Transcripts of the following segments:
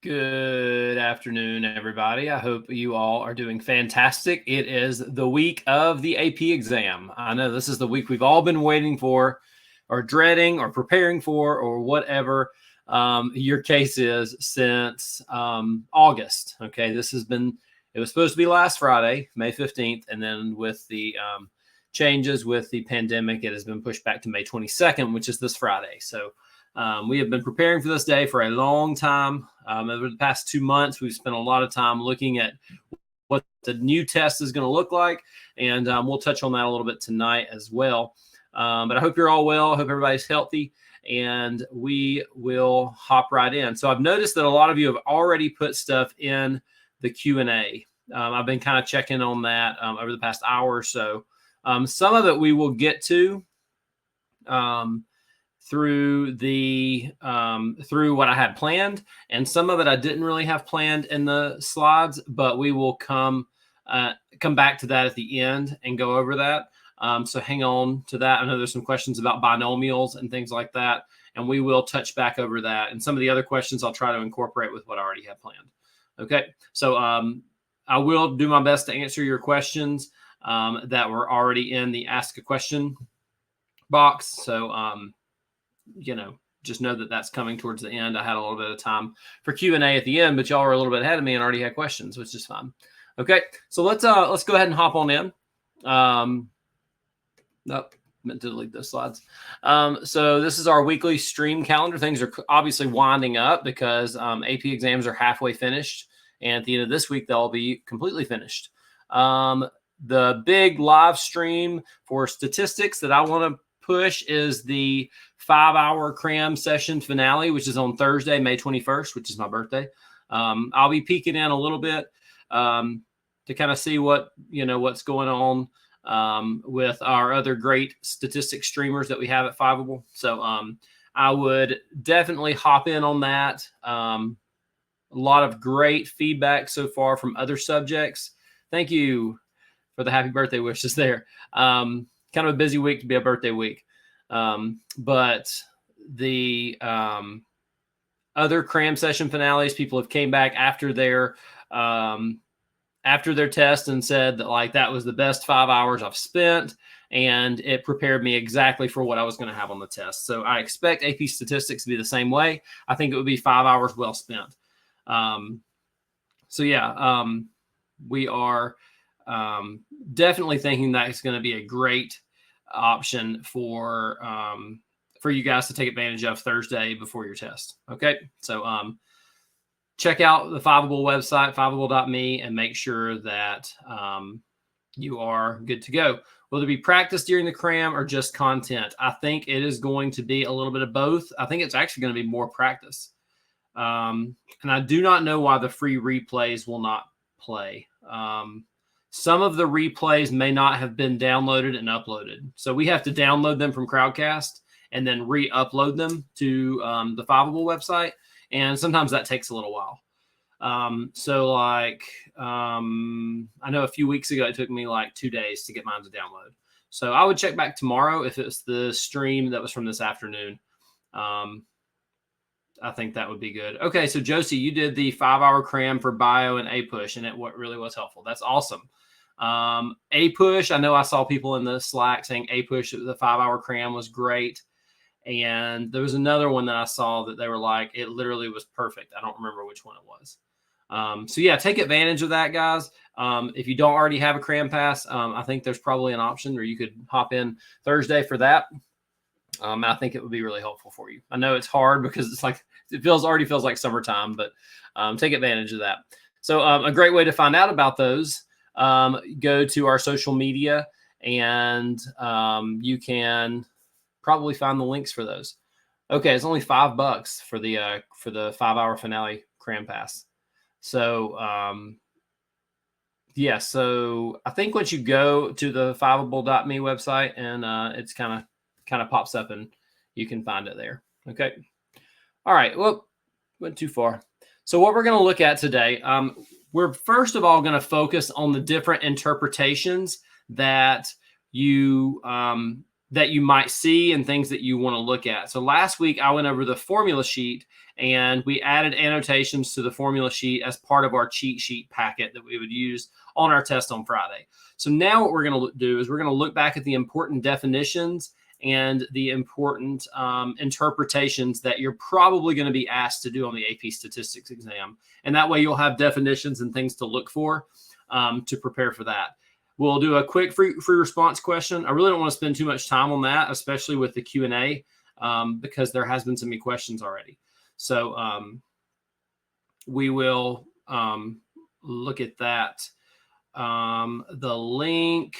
Good afternoon, everybody. I hope you all are doing fantastic. It is the week of the AP exam. I know this is the week we've all been waiting for, or dreading, or preparing for, or whatever your case is since August. Okay, it was supposed to be last Friday, May 15th, and then with the changes with the pandemic, it has been pushed back to May 22nd, which is this Friday. So we have been preparing for this day for a long time. Over the past 2 months, we've spent a lot of time looking at what the new test is going to look like, and we'll touch on that a little bit tonight as well. But I hope you're all well. I hope everybody's healthy, and we will hop right in. So I've noticed that a lot of you have already put stuff in the Q&A. I've been kind of checking on that over the past hour or so. Some of it we will get to through what I had planned, and some of it I didn't really have planned in the slides, but we will come back to that at the end and go over that. So hang on to that. I know there's some questions about binomials and things like that, and we will touch back over that. And some of the other questions I'll try to incorporate with what I already have planned. Okay, so I will do my best to answer your questions that were already in the Ask a Question box. So just know that that's coming towards the end. I had a little bit of time for Q&A at the end, but y'all are a little bit ahead of me and already had questions, which is fine. Okay, so let's go ahead and hop on in. Nope, meant to delete those slides. So this is our weekly stream calendar. Things are obviously winding up because AP exams are halfway finished, and at the end of this week, they'll be completely finished. The big live stream for statistics that I want to push is the 5-hour Cram session finale, which is on Thursday, May 21st, which is my birthday. I'll be peeking in a little bit to kind of see what's going on with our other great statistics streamers that we have at Fiveable. So I would definitely hop in on that. A lot of great feedback so far from other subjects. Thank you for the happy birthday wishes there. Kind of a busy week to be a birthday week. But the other Cram session finales, people have came back after their test and said that that was the best 5 hours I've spent, and it prepared me exactly for what I was going to have on the test. So I expect AP statistics to be the same way. I think it would be 5 hours well spent. We are definitely thinking that it's going to be a great option for you guys to take advantage of Thursday before your test. Okay, so check out the Fiveable website, fiveable.me, and make sure that you are good to go. Will there be practice during the Cram or just content? I think it is going to be a little bit of both. I think it's actually going to be more practice. And I do not know why the free replays will not play. Some of the replays may not have been downloaded and uploaded. So we have to download them from Crowdcast and then re-upload them to the Fiveable website. And sometimes that takes a little while. I know a few weeks ago, it took me 2 days to get mine to download. So I would check back tomorrow if it's the stream that was from this afternoon. I think that would be good. Okay, so Josie, you did the 5-hour Cram for bio and APUSH, and it really was helpful. That's awesome. APUSH, I know I saw people in the Slack saying APUSH, the 5-hour Cram was great. And there was another one that I saw that they were like, it literally was perfect. I don't remember which one it was. So yeah, take advantage of that, guys. If you don't already have a Cram pass, I think there's probably an option where you could hop in Thursday for that. I think it would be really helpful for you. I know it's hard because it's already feels like summertime, but take advantage of that. So a great way to find out about those, go to our social media, and you can probably find the links for those. Okay, it's only $5 for the 5-hour finale Cram pass. So so I think once you go to the fiveable.me website, and it's kind of pops up and you can find it there. Okay. All right. Well, went too far. So what we're going to look at today, we're first of all going to focus on the different interpretations that you that you might see and things that you want to look at. So last week I went over the formula sheet and we added annotations to the formula sheet as part of our cheat sheet packet that we would use on our test on Friday. So now what we're going to do is we're going to look back at the important definitions and the important interpretations that you're probably going to be asked to do on the AP Statistics exam. And that way you'll have definitions and things to look for to prepare for that. We'll do a quick free response question. I really don't want to spend too much time on that, especially with the Q&A, because there has been so many questions already. So we will look at that. The link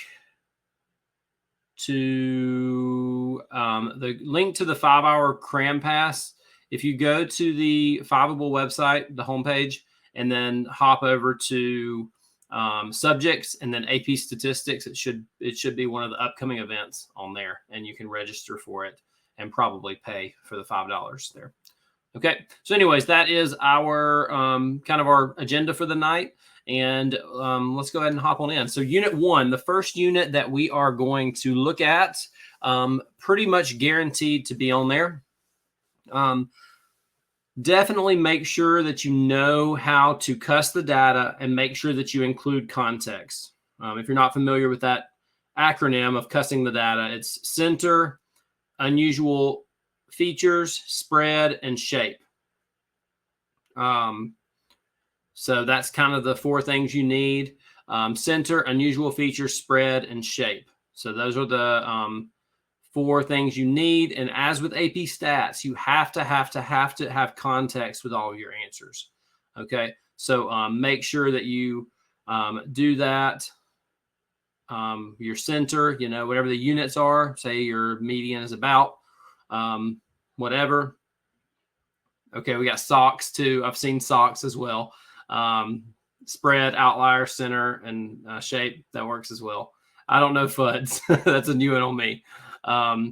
to the 5-hour cram pass. If you go to the Fiveable website, the homepage, and then hop over to subjects and then AP Statistics, it should be one of the upcoming events on there, and you can register for it and probably pay for the $5 there. Okay, so anyways, that is our kind of our agenda for the night, and let's go ahead and hop on in. So unit 1, the first unit that we are going to look at, pretty much guaranteed to be on there. Definitely make sure that you know how to cuss the data and make sure that you include context. If you're not familiar with that acronym of cussing the data, it's center, unusual features, spread, and shape. So that's kind of the 4 things you need. Center, unusual features, spread, and shape. So those are the 4 things you need. And as with AP Stats, you have to have context with all of your answers. Okay, so make sure that you do that. Your center, you know, whatever the units are, say your median is about, whatever. Okay, we got socks too. I've seen socks as well. Spread, outlier, center, and shape, that works as well. I don't know FUDs. That's a new one on me.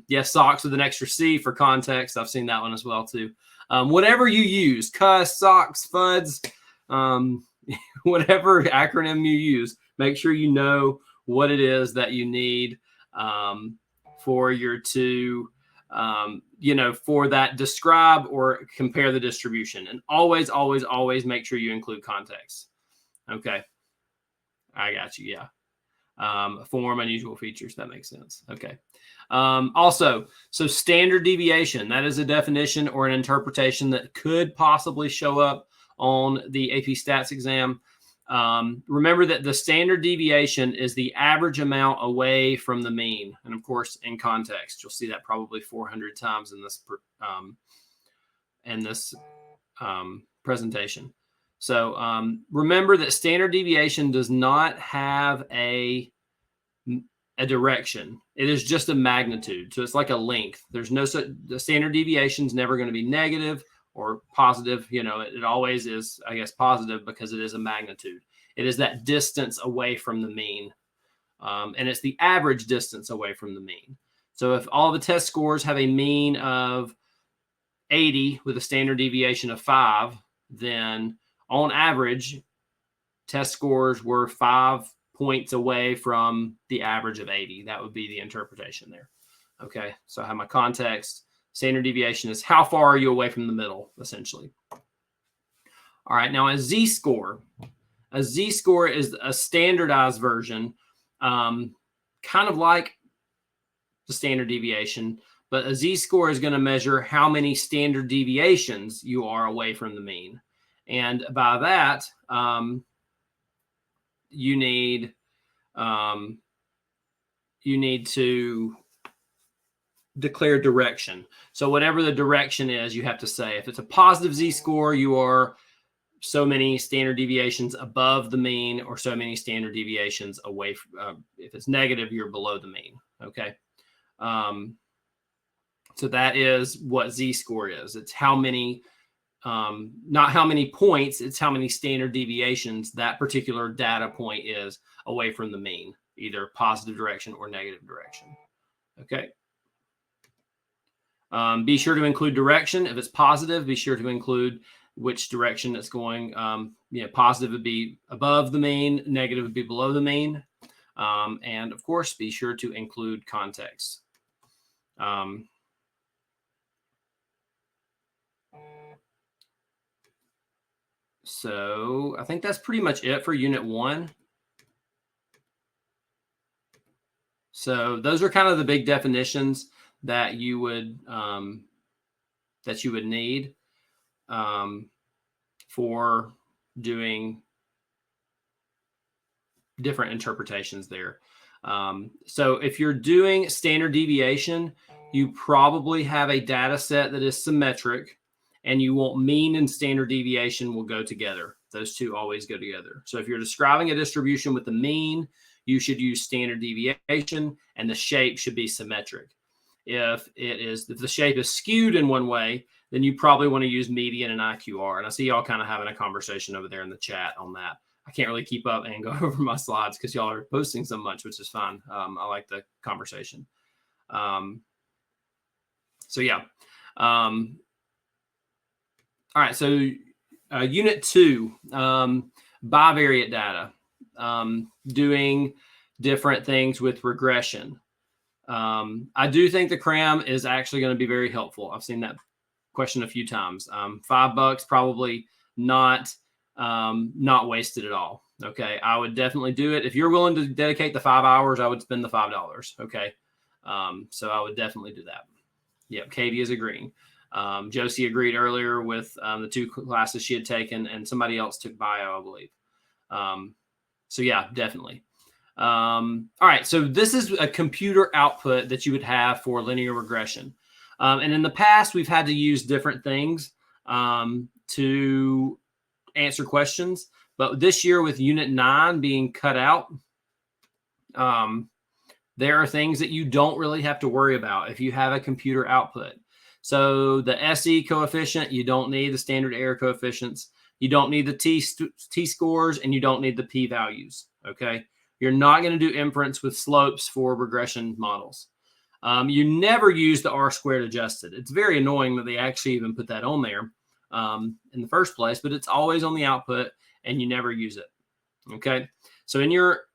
Yes, socks with an extra C for context. I've seen that one as well too. Whatever you use, cuss, socks, FUDs, whatever acronym you use, make sure you know what it is that you need for your for that describe or compare the distribution. And always, always, always make sure you include context. Okay. I got you. Yeah. Form, unusual features. That makes sense. Okay. Also, so standard deviation, that is a definition or an interpretation that could possibly show up on the AP Stats exam. Remember that the standard deviation is the average amount away from the mean. And of course, in context, you'll see that probably 400 times in this presentation. So remember that standard deviation does not have a direction. It is just a magnitude. So it's like a length. There's no the standard deviation is never going to be negative or positive. You know, it always is, I guess, positive because it is a magnitude. It is that distance away from the mean. And it's the average distance away from the mean. So if all the test scores have a mean of 80 with a standard deviation of 5, then on average, test scores were 5 points away from the average of 80. That would be the interpretation there. Okay, so I have my context. Standard deviation is how far are you away from the middle, essentially. All right, now a z-score. A z-score is a standardized version, kind of like the standard deviation, but a z-score is going to measure how many standard deviations you are away from the mean. And by that, you need to declare direction. So whatever the direction is, you have to say. If it's a positive z-score, you are so many standard deviations above the mean or so many standard deviations away from, if it's negative, you're below the mean. Okay. So that is what z-score is. It's how many, not how many points, it's how many standard deviations that particular data point is away from the mean, either positive direction or negative direction. Okay. Be sure to include direction. If it's positive, be sure to include which direction it's going. Positive would be above the mean, negative would be below the mean. And of course, be sure to include context. So I think that's pretty much it for Unit 1. So those are kind of the big definitions that you would need for doing different interpretations there. So if you're doing standard deviation, you probably have a data set that is symmetric, and you want mean and standard deviation will go together. Those two always go together. So if you're describing a distribution with the mean, you should use standard deviation, and the shape should be symmetric. If the shape is skewed in one way, then you probably want to use median and IQR. And I see y'all kind of having a conversation over there in the chat on that. I can't really keep up and go over my slides because y'all are posting so much, which is fine. I like the conversation. So yeah. All right. So Unit 2, bivariate data, doing different things with regression. I do think the Cram is actually going to be very helpful. I've seen that question a few times. $5 probably not wasted at all. Okay. I would definitely do it. If you're willing to dedicate the 5 hours, I would spend the $5. Okay. So I would definitely do that. Yep. Katie is agreeing. Josie agreed earlier with the 2 classes she had taken, and somebody else took bio, I believe. So yeah, definitely. All right. So this is a computer output that you would have for linear regression. And in the past, we've had to use different things to answer questions. But this year, with Unit 9 being cut out, there are things that you don't really have to worry about if you have a computer output. So the SE coefficient, you don't need the standard error coefficients. You don't need the t-scores, and you don't need the p-values, okay? You're not going to do inference with slopes for regression models. You never use the R-squared adjusted. It's very annoying that they actually even put that on there in the first place, but it's always on the output, and you never use it, okay? So in your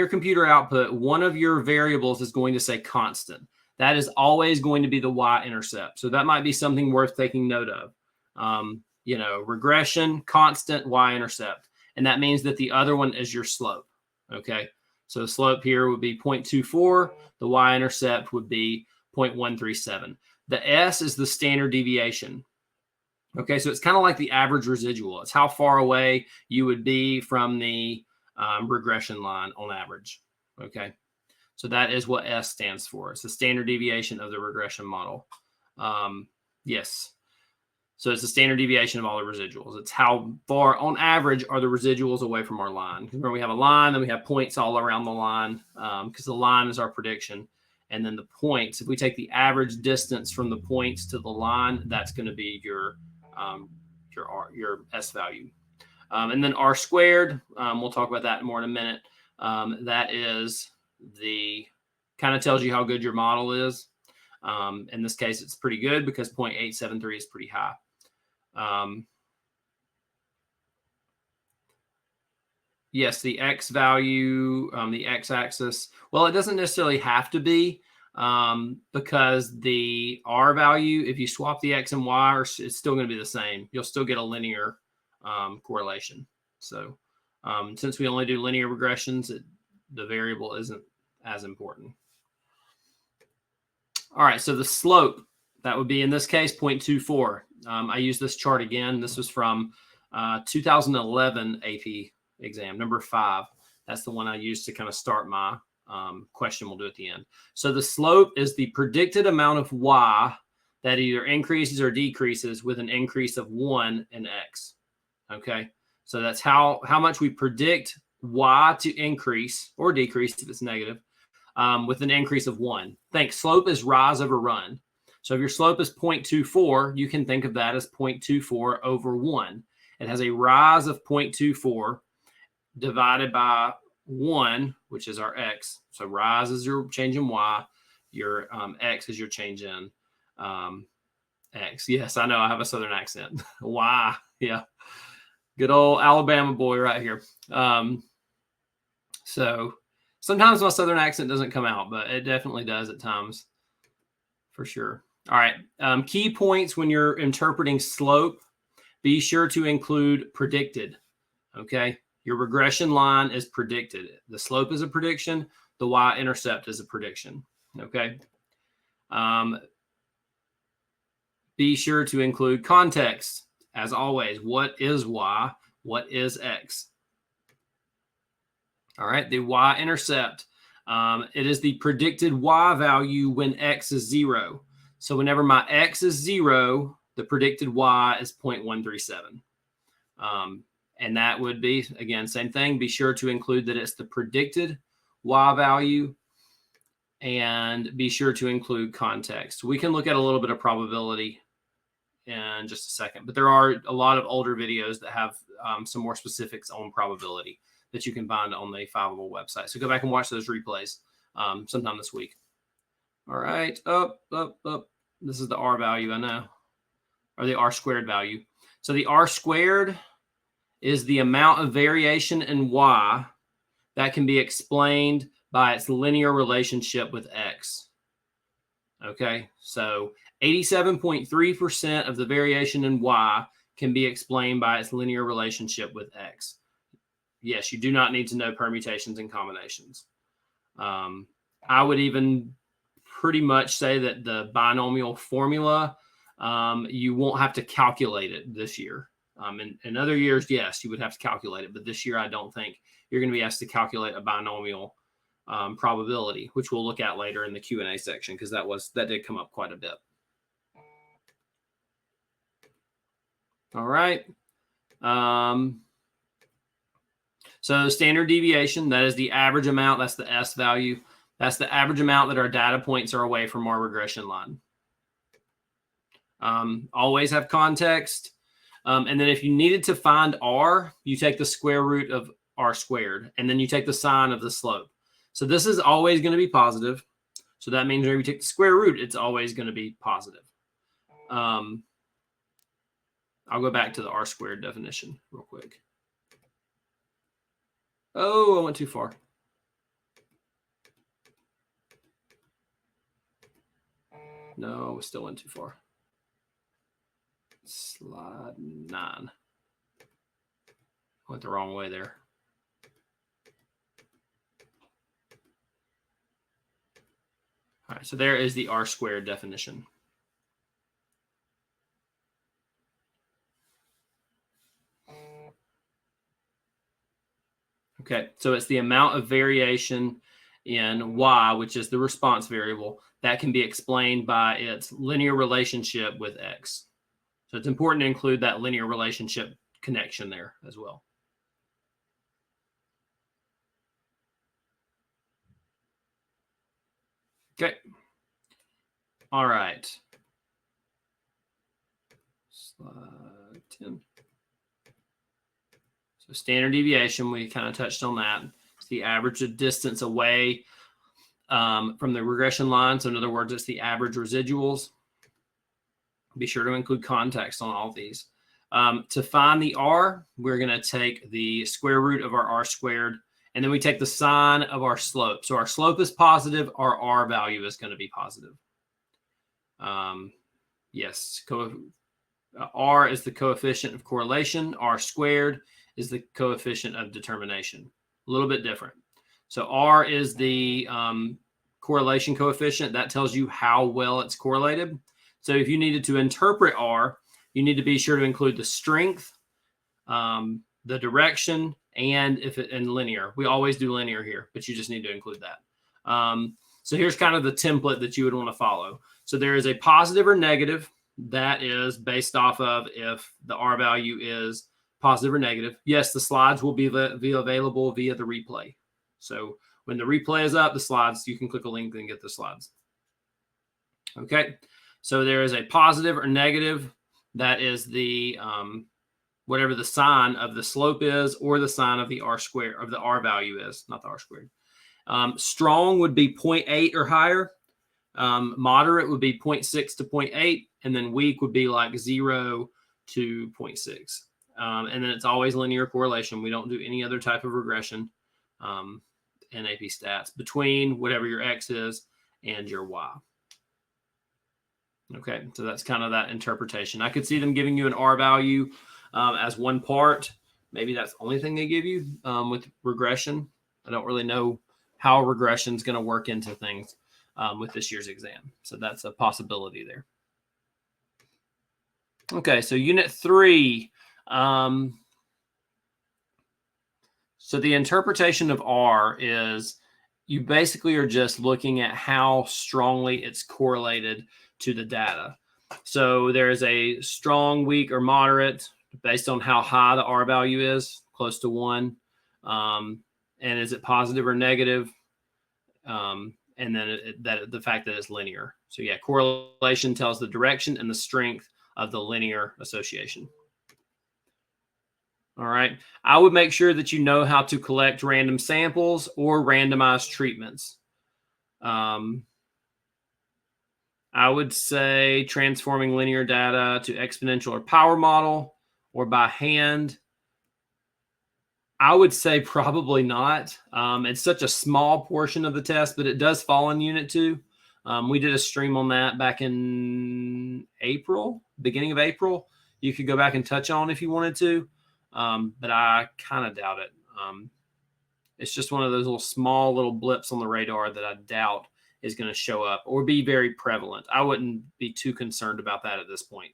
computer output, one of your variables is going to say constant. That is always going to be the y-intercept. So that might be something worth taking note of. Regression, constant, y-intercept. And that means that the other one is your slope, okay? So the slope here would be 0.24. The y-intercept would be 0.137. The S is the standard deviation. Okay, so it's kind of like the average residual. It's how far away you would be from the regression line on average, okay? So that is what S stands for. It's the standard deviation of the regression model. Yes. So it's the standard deviation of all the residuals. It's how far, on average, are the residuals away from our line. Remember, we have a line, and we have points all around the line because the line is our prediction. And then the points, if we take the average distance from the points to the line, that's going to be your S value. And then R squared, we'll talk about that more in a minute. That is the kind of tells you how good your model is. In this case, it's pretty good because 0.873 is pretty high. Yes, the X value, the X axis. Well, it doesn't necessarily have to be because the R value, if you swap the X and Y, it's still going to be the same. You'll still get a linear correlation. So since we only do linear regressions, the variable isn't as important. All right, so the slope, that would be in this case 0.24. I use this chart again. This was from 2011 AP exam, number 5. That's the one I used to kind of start my question we'll do at the end. So the slope is the predicted amount of Y that either increases or decreases with an increase of 1 in X. Okay, so that's how much we predict Y to increase or decrease if it's negative with an increase of 1. Think slope is rise over run. So if your slope is 0.24, you can think of that as 0.24 over 1. It has a rise of 0.24 divided by 1, which is our X. So rise is your change in Y. Your X is your change in X. Yes, I know I have a Southern accent. Y, yeah. Good old Alabama boy right here. So sometimes my Southern accent doesn't come out, but it definitely does at times For sure. All right. Key points when you're interpreting slope, be sure to include predicted. Okay. Your regression line is predicted. The slope is a prediction. The y-intercept is a prediction. Okay. Be sure to include context. As always, what is y? What is x? All right. The y-intercept. It is the predicted y value when x is 0. So whenever my x is 0, the predicted y is 0.137. And that would be, again, same thing. Be sure to include that it's the predicted y value, and be sure to include context. We can look at a little bit of probability in just a second, but there are a lot of older videos that have some more specifics on probability that you can find on the Fiveable website. So go back and watch those replays sometime this week. All right, up. This is the R value, I know, or the R squared value. So the R squared is the amount of variation in y that can be explained by its linear relationship with x. Okay, so 87.3% of the variation in y can be explained by its linear relationship with x. Yes, you do not need to know permutations and combinations. I would even pretty much say that the binomial formula, you won't have to calculate it this year. In other years, yes, you would have to calculate it. But this year, I don't think you're going to be asked to calculate a binomial probability, which we'll look at later in the Q&A section, because that did come up quite a bit. All right. So standard deviation, that is the average amount. That's the S value. That's the average amount that our data points are away from our regression line. Always have context. And then if you needed to find R, you take the square root of R squared, and then you take the sine of the slope. So this is always going to be positive. So that means whenever you take the square root, it's always going to be positive. I'll go back to the R squared definition real quick. Oh, I went too far. No, I still went too far. Slide 9. Went the wrong way there. All right, so there is the R squared definition. Okay, so it's the amount of variation in y, which is the response variable, that can be explained by its linear relationship with x. So it's important to include that linear relationship connection there as well. Okay. All right. Slide 10. So standard deviation, we kind of touched on that. It's the average of distance away from the regression line. So in other words, it's the average residuals. Be sure to include context on all of these. To find the R, we're going to take the square root of our R squared, and then we take the sine of our slope. So our slope is positive, our R value is going to be positive. Yes, R is the coefficient of correlation. R squared is the coefficient of determination. A little bit different. So R is the correlation coefficient. That tells you how well it's correlated. So if you needed to interpret R, you need to be sure to include the strength, the direction, and linear. We always do linear here, but you just need to include that. So here's kind of the template that you would want to follow. So there is a positive or negative. That is based off of if the R value is positive or negative. Yes, the slides will be available via the replay. So when the replay is up, the slides, you can click a link and get the slides. Okay. So there is a positive or negative. That is the whatever the sine of the slope is, or the sine of the R squared, of the R value is, not the R squared. Strong would be 0.8 or higher. Moderate would be 0.6 to 0.8, and then weak would be like 0 to 0.6. And then it's always linear correlation. We don't do any other type of regression in AP stats between whatever your X is and your Y. Okay, so that's kind of that interpretation. I could see them giving you an R value as one part. Maybe that's the only thing they give you with regression. I don't really know how regression is going to work into things with this year's exam. So that's a possibility there. Okay, so Unit 3. So the interpretation of R is you basically are just looking at how strongly it's correlated to the data. So there's a strong, weak, or moderate based on how high the R value is, close to 1. And is it positive or negative? And then the fact that it's linear. So yeah, correlation tells the direction and the strength of the linear association. All right. I would make sure that you know how to collect random samples or randomized treatments. I would say transforming linear data to exponential or power model or by hand. I would say probably not. It's such a small portion of the test, but it does fall in Unit 2. We did a stream on that back in April, beginning of April. You could go back and touch on if you wanted to, but I kind of doubt it. It's just one of those little blips on the radar that I doubt is going to show up or be very prevalent. I wouldn't be too concerned about that at this point.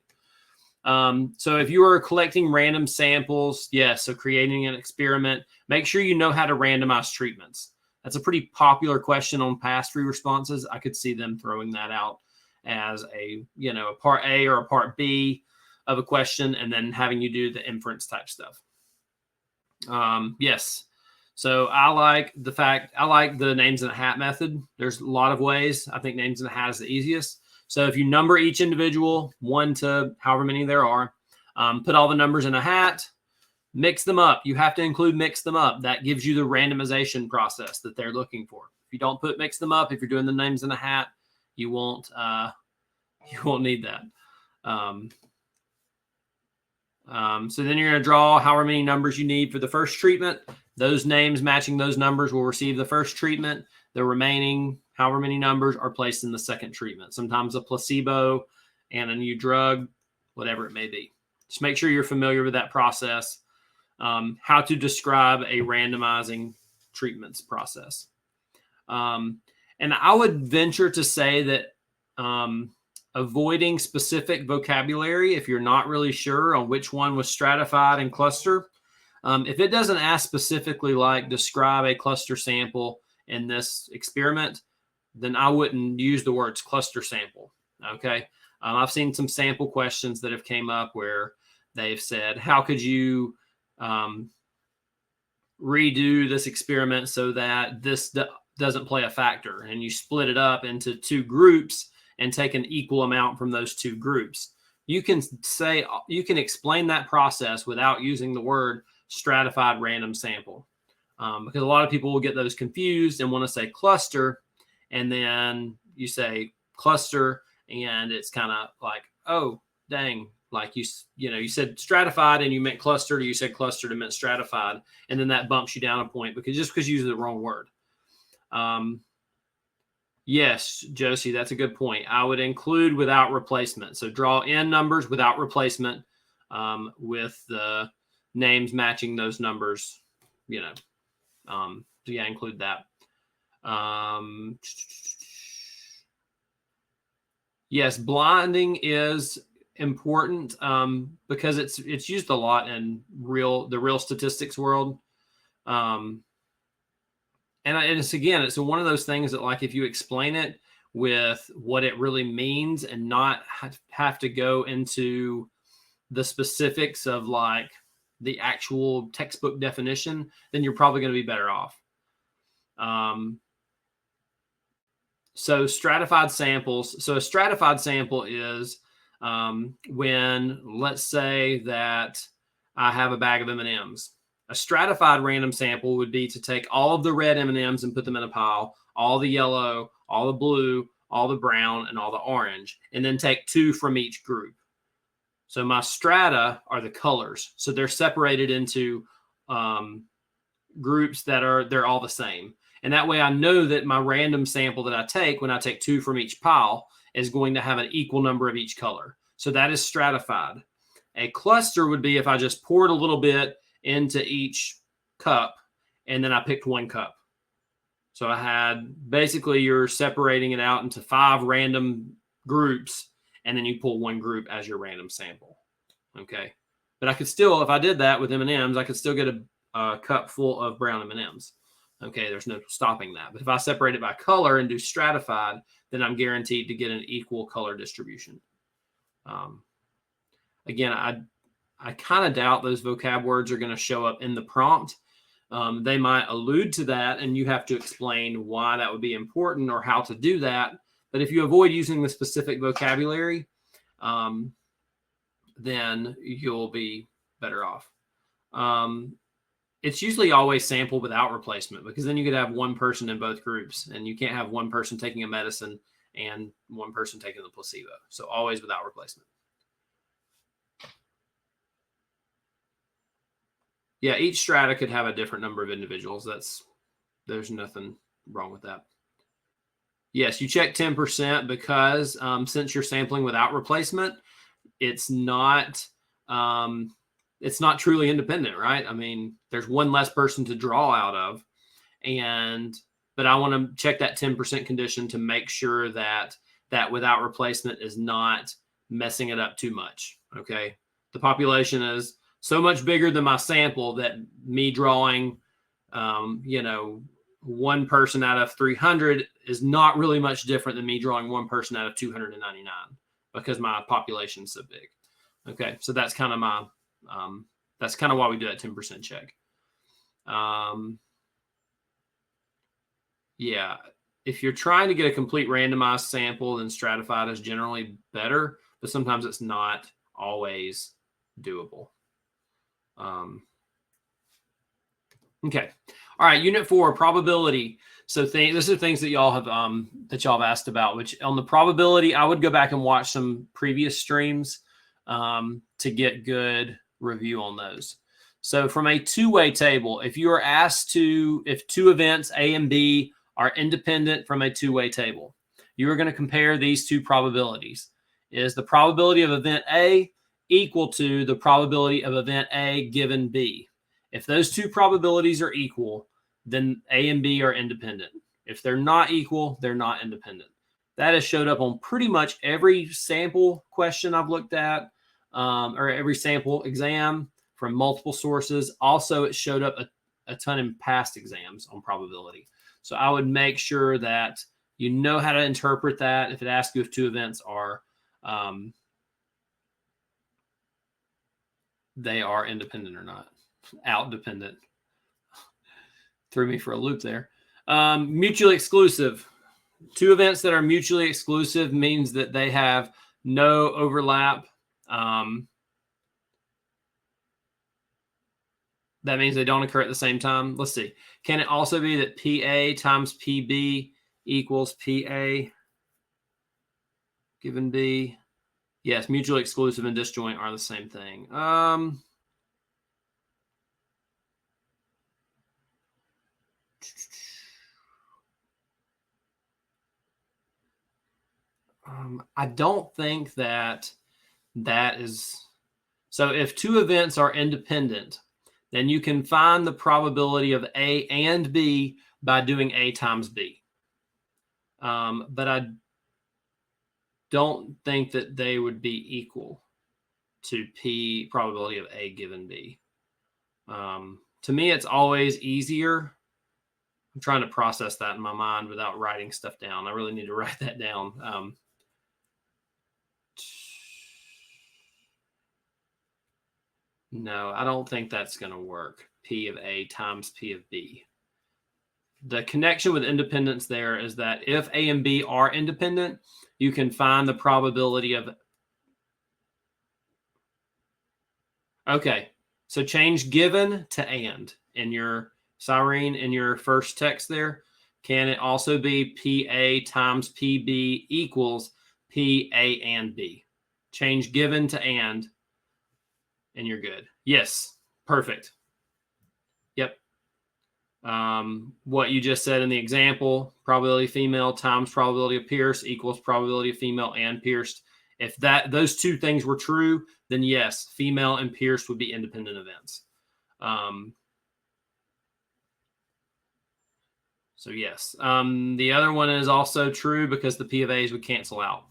So if you are collecting random samples, yes, so creating an experiment, make sure you know how to randomize treatments. That's a pretty popular question on past free responses. I could see them throwing that out as a part A or a part B of a question, and then having you do the inference type stuff. Yes. So I like the names in a hat method. There's a lot of ways. I think names in a hat is the easiest. So if you number each individual 1 to however many there are, put all the numbers in a hat, mix them up. You have to include mix them up. That gives you the randomization process that they're looking for. If you don't put mix them up, if you're doing the names in a hat, you won't need that. So then you're going to draw however many numbers you need for the first treatment. Those names matching those numbers will receive the first treatment. The remaining however many numbers are placed in the second treatment. Sometimes a placebo and a new drug, whatever it may be. Just make sure you're familiar with that process. How to describe a randomizing treatments process. And I would venture to say that avoiding specific vocabulary, if you're not really sure on which one was stratified and cluster, if it doesn't ask specifically like describe a cluster sample in this experiment, then I wouldn't use the words cluster sample. Okay. I've seen some sample questions that have came up where they've said, how could you redo this experiment so that this doesn't play a factor? And you split it up into 2 groups and take an equal amount from those 2 groups. You can explain that process without using the word stratified random sample, because a lot of people will get those confused and want to say cluster, and then you say cluster, and it's kind of like, oh, dang, like you said stratified and you meant clustered, or you said clustered and meant stratified, and then that bumps you down a point because you used the wrong word. Yes, Josie, that's a good point. I would include without replacement. So draw in numbers without replacement with the names matching those numbers, so yeah, include that. Yes, blinding is important because it's used a lot in the real statistics world. And it's one of those things that, like, if you explain it with what it really means and not have to go into the specifics of like the actual textbook definition, then you're probably going to be better off. So stratified samples. So a stratified sample is when, let's say that I have a bag of M&Ms. A stratified random sample would be to take all of the red M&Ms and put them in a pile, all the yellow, all the blue, all the brown, and all the orange, and then take 2 from each group. So my strata are the colors. So they're separated into groups they're all the same. And that way I know that my random sample that I take, when I take 2 from each pile, is going to have an equal number of each color. So that is stratified. A cluster would be if I just poured a little bit into each cup and then I picked one cup. So I had basically you're separating it out into 5 random groups, and then you pull one group as your random sample. Okay. But I could still, if I did that with M&Ms, I could still get a cup full of brown M&Ms. Okay, there's no stopping that. But if I separate it by color and do stratified, then I'm guaranteed to get an equal color distribution. Again, I kind of doubt those vocab words are going to show up in the prompt. They might allude to that, and you have to explain why that would be important or how to do that. But if you avoid using the specific vocabulary, then you'll be better off. It's usually always sample without replacement, because then you could have one person in both groups, and you can't have one person taking a medicine and one person taking the placebo. So always without replacement. Yeah, each strata could have a different number of individuals. There's nothing wrong with that. Yes, you check 10% because since you're sampling without replacement, it's not truly independent, right? I mean, there's one less person to draw out of, but I want to check that 10% condition to make sure that without replacement is not messing it up too much. Okay, the population is so much bigger than my sample that me drawing, one person out of 300 is not really much different than me drawing one person out of 299 because my population is so big. Okay, so that's kind of my that's kind of why we do that 10% check. Yeah, if you're trying to get a complete randomized sample, then stratified is generally better, but sometimes it's not always doable. Okay. All right. Unit 4, probability. So these are things that y'all have asked about, which on the probability, I would go back and watch some previous streams to get good review on those. So from a two-way table, if you are asked if two events A and B are independent from a two-way table, you are going to compare these two probabilities. Is the probability of event A equal to the probability of event A given B? If those two probabilities are equal, then A and B are independent. If they're not equal, they're not independent. That has showed up on pretty much every sample question I've looked at, or every sample exam from multiple sources. Also, it showed up a ton in past exams on probability. So I would make sure that you know how to interpret that if it asks you if two events are they are independent or not. Out dependent. Threw me for a loop there. Mutually exclusive. Two events that are mutually exclusive means that they have no overlap. That means they don't occur at the same time. Let's see. Can it also be that PA times PB equals PA given B? Yes, mutually exclusive and disjoint are the same thing. I don't think that is. So if two events are independent, then you can find the probability of A and B by doing A times B. But I don't think that they would be equal to P probability of A given B. To me, it's always easier. I'm trying to process that in my mind without writing stuff down. I really need to write that down. No, I don't think that's going to work. P of A times P of B. The connection with independence there is that if A and B are independent, you can find the probability of. Okay, so change given to and in your Cyrene in your first text there. Can it also be PA times PB equals PA and B? Change given to and you're good. Yes, perfect. Yep. What you just said in the example, probability of female times probability of pierced equals probability of female and pierced. If those two things were true, then yes, female and pierced would be independent events. So yes, the other one is also true because the P of A's would cancel out.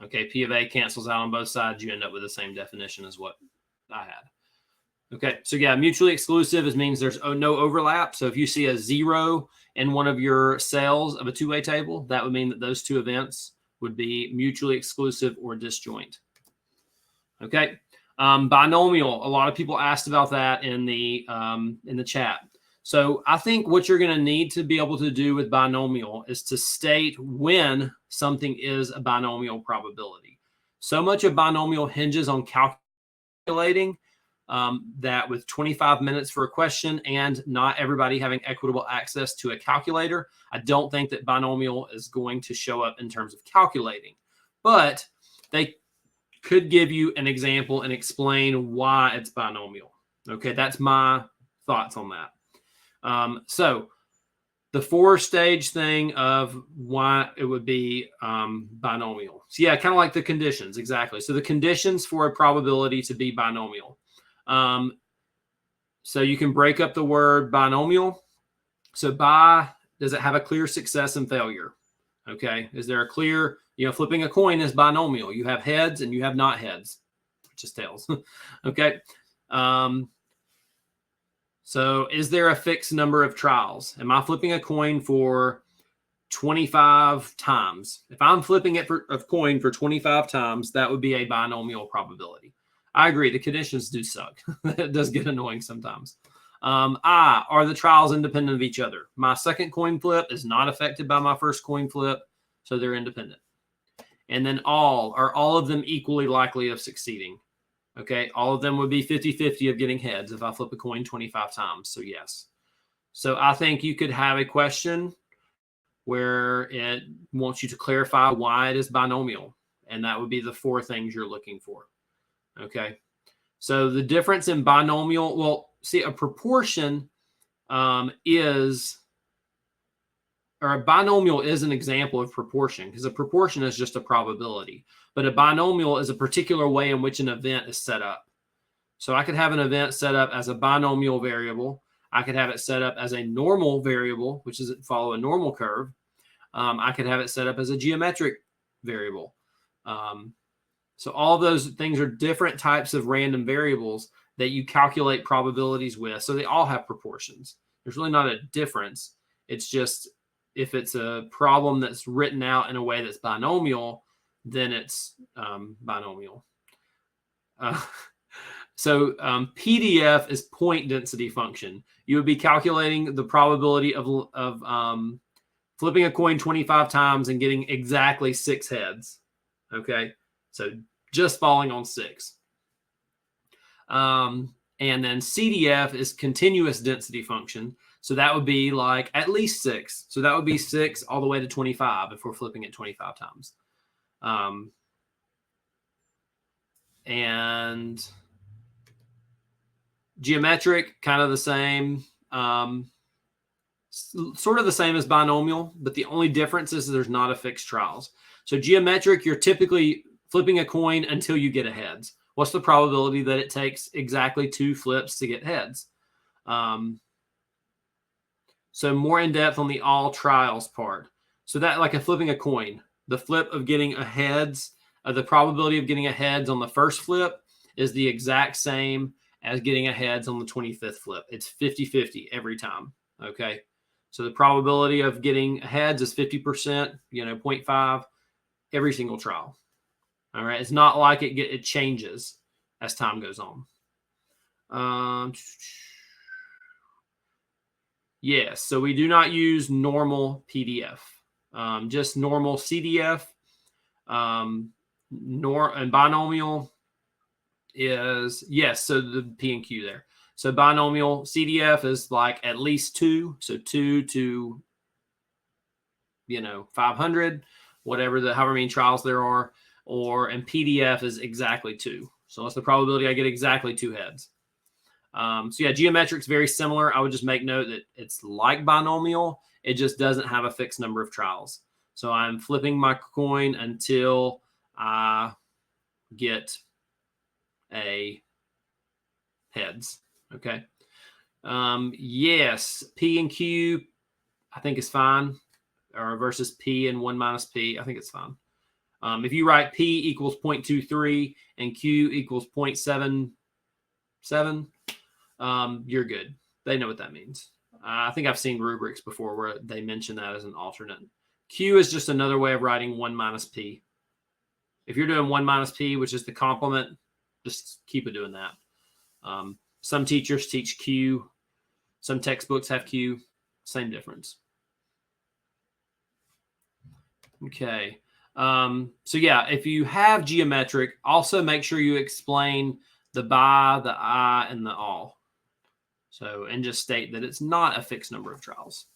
Okay, P of A cancels out on both sides. You end up with the same definition as what I had. Okay, so yeah, mutually exclusive means there's no overlap. So if you see a 0 in one of your cells of a two-way table, that would mean that those two events would be mutually exclusive or disjoint. Okay, binomial. A lot of people asked about that in the chat. So I think what you're going to need to be able to do with binomial is to state when something is a binomial probability. So much of binomial hinges on calculating that with 25 minutes for a question and not everybody having equitable access to a calculator, I don't think that binomial is going to show up in terms of calculating. But they could give you an example and explain why it's binomial. Okay, that's my thoughts on that. So the 4-stage thing of why it would be binomial. So yeah, kind of like the conditions, exactly. So the conditions for a probability to be binomial. So you can break up the word binomial. So does it have a clear success and failure? Okay, is there a clear, flipping a coin is binomial. You have heads and you have not heads, which is tails. Okay. So is there a fixed number of trials? Am I flipping a coin for 25 times? If I'm flipping a coin for 25 times, that would be a binomial probability. I agree. The conditions do suck. It does get annoying sometimes. Are the trials independent of each other? My second coin flip is not affected by my first coin flip, so they're independent. And then are all of them equally likely of succeeding? Okay, all of them would be 50-50 of getting heads if I flip a coin 25 times. So yes. So I think you could have a question where it wants you to clarify why it is binomial. And that would be the 4 things you're looking for. Okay. So the difference in binomial, well, see, a proportion a binomial is an example of proportion because a proportion is just a probability. But a binomial is a particular way in which an event is set up. So I could have an event set up as a binomial variable. I could have it set up as a normal variable, which is follow a normal curve. I could have it set up as a geometric variable. So all of those things are different types of random variables that you calculate probabilities with. So they all have proportions. There's really not a difference. It's just if it's a problem that's written out in a way that's binomial, then it's binomial. So PDF is point density function. You would be calculating the probability of flipping a coin 25 times and getting exactly 6 heads. Okay, so just falling on 6. And then CDF is continuous density function. So that would be like at least 6. So that would be 6 all the way to 25 if we're flipping it 25 times. And geometric, kind of the same, sort of the same as binomial, but the only difference is there's not a fixed trials. So geometric, you're typically flipping a coin until you get a heads. What's the probability that it takes exactly 2 flips to get heads? So more in depth on the all trials part. So that like flipping a coin, the flip of getting a heads, the probability of getting a heads on the first flip is the exact same as getting a heads on the 25th flip. It's 50-50 every time. Okay. So the probability of getting heads is 50%, 0.5 every single trial. All right. It's not like it changes as time goes on. Yes. So we do not use normal PDF, just normal CDF, and binomial is yes. So the P and Q there. So binomial CDF is like at least 2. So 2 to, 500, however many trials there are, and PDF is exactly 2. So what's the probability I get exactly 2 heads? So yeah, geometric's very similar. I would just make note that it's like binomial. It just doesn't have a fixed number of trials. So I'm flipping my coin until I get a heads. Okay. Yes, P and Q, I think is fine. Or versus P and 1 minus P, I think it's fine. If you write P equals 0.23 and Q equals 0.77, you're good. They know what that means. I think I've seen rubrics before where they mention that as an alternate. Q is just another way of writing 1 minus P. If you're doing 1 minus P, which is the complement, just keep it doing that. Some teachers teach Q. Some textbooks have Q. Same difference. Okay. So yeah, if you have geometric, also make sure you explain the by, the I, and the all. So, and just state that it's not a fixed number of trials.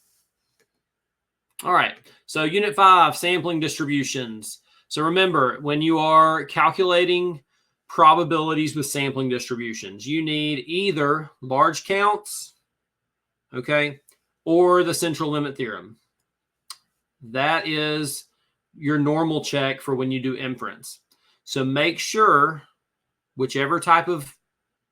All right. So Unit 5, sampling distributions. So remember, when you are calculating probabilities with sampling distributions, you need either large counts, okay, or the central limit theorem. That is your normal check for when you do inference. So make sure, whichever type of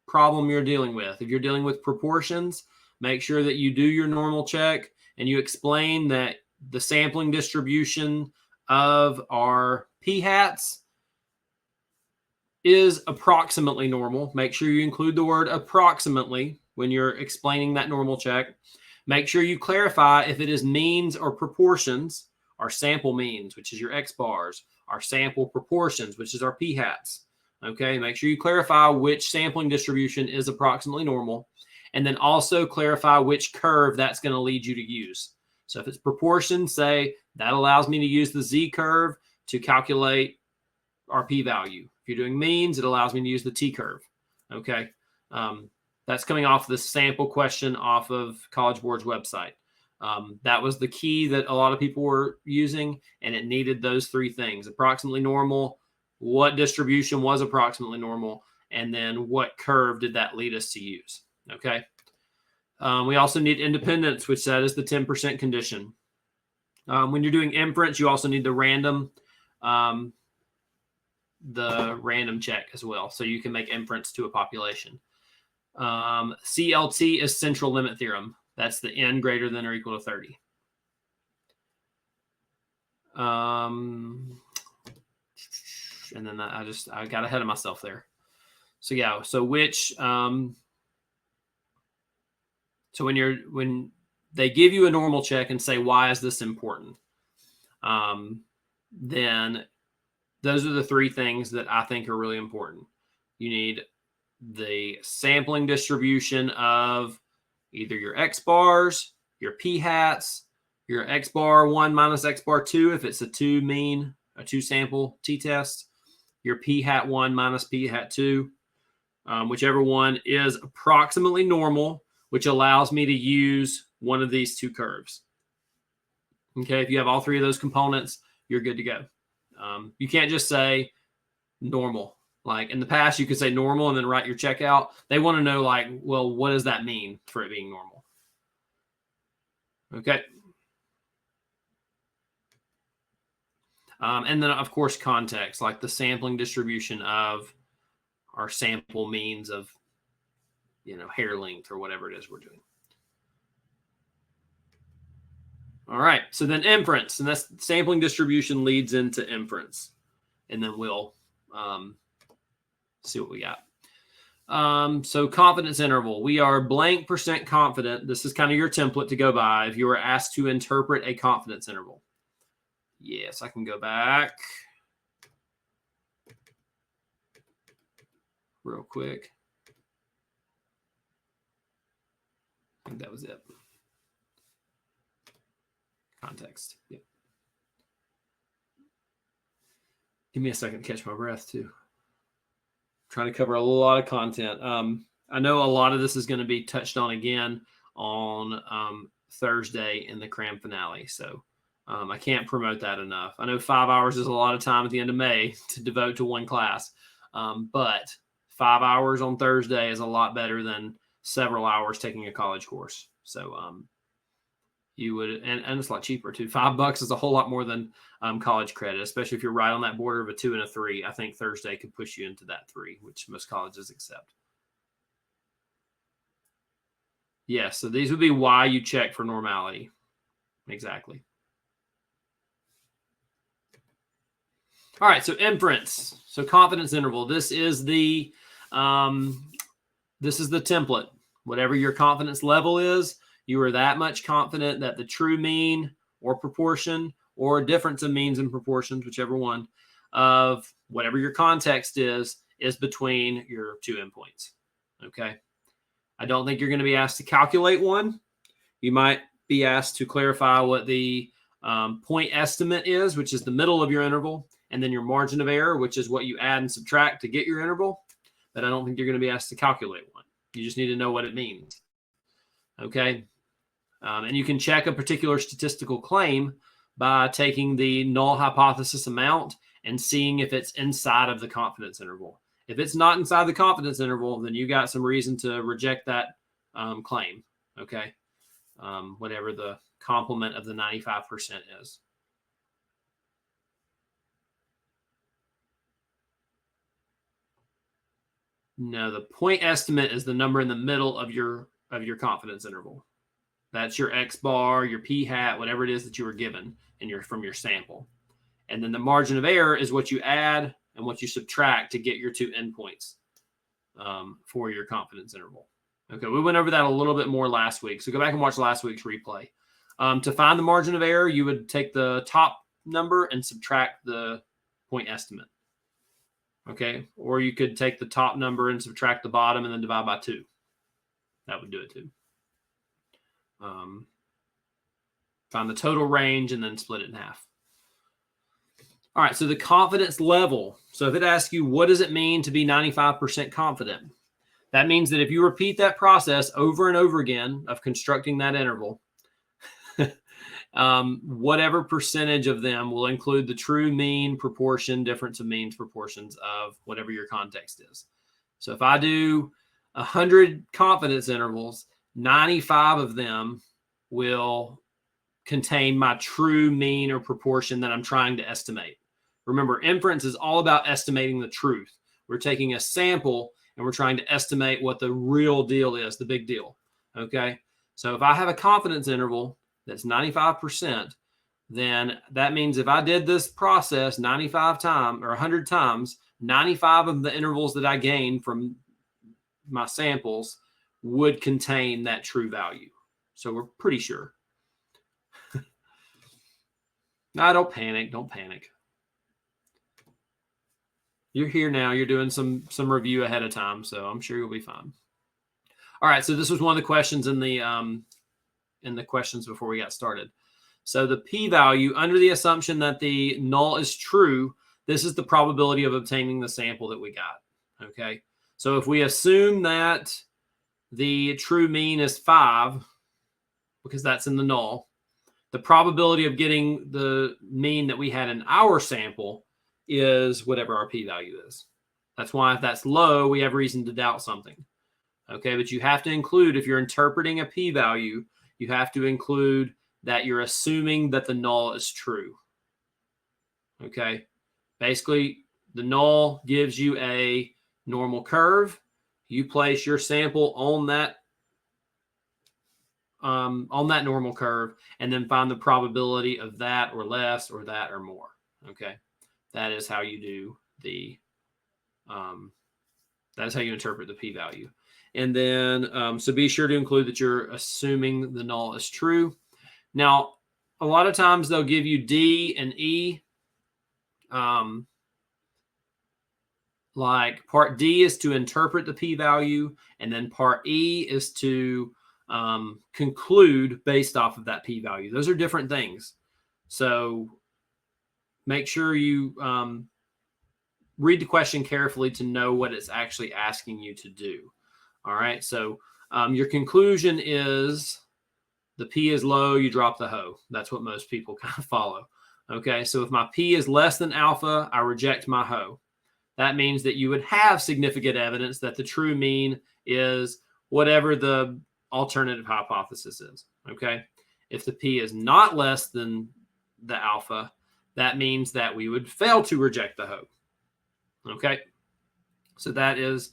problem you're dealing with, if you're dealing with proportions, make sure that you do your normal check and you explain that the sampling distribution of our p-hats is approximately normal. Make sure you include the word approximately when you're explaining that normal check. Make sure you clarify if it is means or proportions. Our sample means, which is your x bars, our sample proportions, which is our p-hats. Okay, make sure you clarify which sampling distribution is approximately normal, and then also clarify which curve that's going to lead you to use. So if it's proportions, say that allows me to use the z curve to calculate our p-value. If you're doing means, it allows me to use the t-curve. Okay, that's coming off the sample question off of College Board's website. That was the key that a lot of people were using, and it needed those three things: approximately normal, what distribution was approximately normal, and then what curve did that lead us to use. Okay. We also need independence, which that is the 10% condition. When you're doing inference, you also need the random check as well, so you can make inference to a population. CLT is central limit theorem. That's the n greater than or equal to 30. And then I got ahead of myself there. So yeah, so which so when they give you a normal check and say, why is this important? Then those are the three things that I think are really important. You need the sampling distribution of either your x bars, your p-hats, your x bar 1 minus x bar 2 if it's a two sample t-test, your p-hat 1 minus p-hat 2, whichever one is approximately normal, which allows me to use one of these two curves. Okay, if you have all three of those components, you're good to go. You can't just say normal. Like in the past, you could say normal and then write your check out. They want to know, like, well, what does that mean for it being normal? Okay. And then, of course, context, like the sampling distribution of our sample means of, hair length or whatever it is we're doing. All right. So then inference, and that's sampling distribution leads into inference. And then we'll see what we got. So confidence interval, we are blank % confident. This is kind of your template to go by if you were asked to interpret a confidence interval. Yes, I can go back real quick. I think that was it. Context. Yep. Give me a second to catch my breath too. Trying to cover a lot of content. I know a lot of this is going to be touched on again on Thursday in the Cram finale. So I can't promote that enough. I know 5 hours is a lot of time at the end of May to devote to one class. But 5 hours on Thursday is a lot better than several hours taking a college course. So you would, and it's a lot cheaper too. $5 is a whole lot more than college credit, especially if you're right on that border of a 2 and a 3. I think Thursday could push you into that 3, which most colleges accept. Yes, so these would be why you check for normality. Exactly. All right, so inference. So confidence interval. This is the template. Whatever your confidence level is, you are that much confident that the true mean or proportion or difference of means and proportions, whichever one, of whatever your context is between your 2 endpoints. Okay. I don't think you're going to be asked to calculate one. You might be asked to clarify what the point estimate is, which is the middle of your interval, and then your margin of error, which is what you add and subtract to get your interval. But I don't think you're going to be asked to calculate one. You just need to know what it means. Okay. And you can check a particular statistical claim by taking the null hypothesis amount and seeing if it's inside of the confidence interval. If it's not inside the confidence interval, then you got some reason to reject that claim. Okay. Whatever the complement of the 95% is. No, the point estimate is the number in the middle of your confidence interval. That's your X bar, your P hat, whatever it is that you were given from your sample. And then the margin of error is what you add and what you subtract to get your 2 endpoints for your confidence interval. Okay, we went over that a little bit more last week. So go back and watch last week's replay. To find the margin of error, you would take the top number and subtract the point estimate. Okay, or you could take the top number and subtract the bottom and then divide by 2. That would do it too. Find the total range and then split it in half. All right, so the confidence level. So if it asks you, what does it mean to be 95% confident? That means that if you repeat that process over and over again of constructing that interval, whatever percentage of them will include the true mean, proportion, difference of means, proportions of whatever your context is. So if I do 100 confidence intervals, 95 of them will contain my true mean or proportion that I'm trying to estimate. Remember, inference is all about estimating the truth. We're taking a sample and we're trying to estimate what the real deal is, the big deal. Okay. So if I have a confidence interval that's 95%, then that means if I did this process 95 times or 100 times, 95 of the intervals that I gained from my samples would contain that true value. So we're pretty sure. No, don't panic. Don't panic. You're here now. You're doing some review ahead of time, so I'm sure you'll be fine. All right. So this was one of the questions in the questions before we got started. So the p-value, under the assumption that the null is true, this is the probability of obtaining the sample that we got. Okay. So if we assume that the true mean is 5, because that's in the null, the probability of getting the mean that we had in our sample is whatever our p-value is. That's why if that's low, we have reason to doubt something. Okay, but you have to include, if you're interpreting a p-value, you have to include that you're assuming that the null is true. Okay, basically the null gives you a normal curve. You place your sample on that normal curve and then find the probability of that or less or that or more. Okay, that is how you do the that's how you interpret the p-value. And then so be sure to include that you're assuming the null is true. Now a lot of times they'll give you D and E. Like part D is to interpret the p-value, and then part E is to conclude based off of that p-value. Those are different things. So make sure you read the question carefully to know what it's actually asking you to do. All right. So your conclusion is the P is low, you drop the hoe. That's what most people kind of follow. Okay. So if my P is less than alpha, I reject my hoe. That means that you would have significant evidence that the true mean is whatever the alternative hypothesis is, okay? If the P is not less than the alpha, that means that we would fail to reject the hoe, okay? So that is